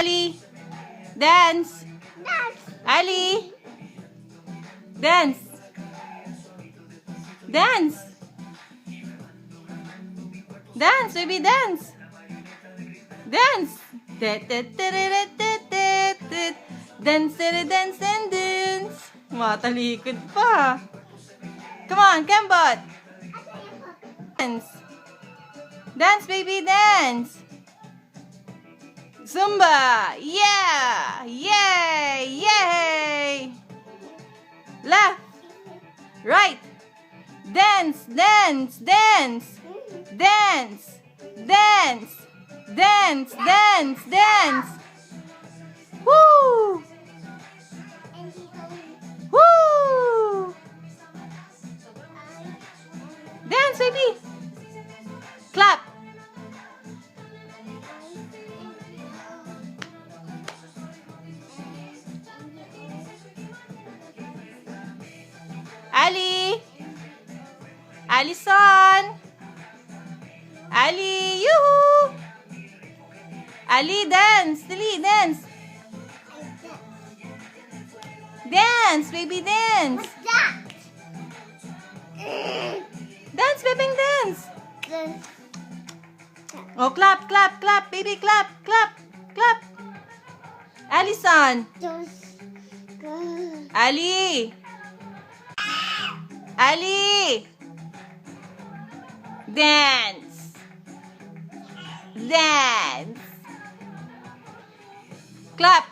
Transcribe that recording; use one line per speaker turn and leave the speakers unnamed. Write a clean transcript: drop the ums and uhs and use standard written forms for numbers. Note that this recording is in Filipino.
Ali, dance. Ali, dance. Dance. Dance, baby, dance. Dance. Dance, dance, and dance. Matalikod pa. Come on, Kembot. Dance. Dance, baby, dance. Zumba. Yeah. Yay. Yay. Left. Right. Dance, dance, dance. Dance. Dance. Dance, dance, dance. Woo! Woo! Dance, baby. Clap. Ali. Alison. Ali, yoo-hoo. Ali, dance. Dali, dance. Dance, baby, dance. Dance, baby, dance. Oh, clap, clap, clap, baby, clap, clap, clap. Alison. Ali. Ali. Dance. Dance. Clap.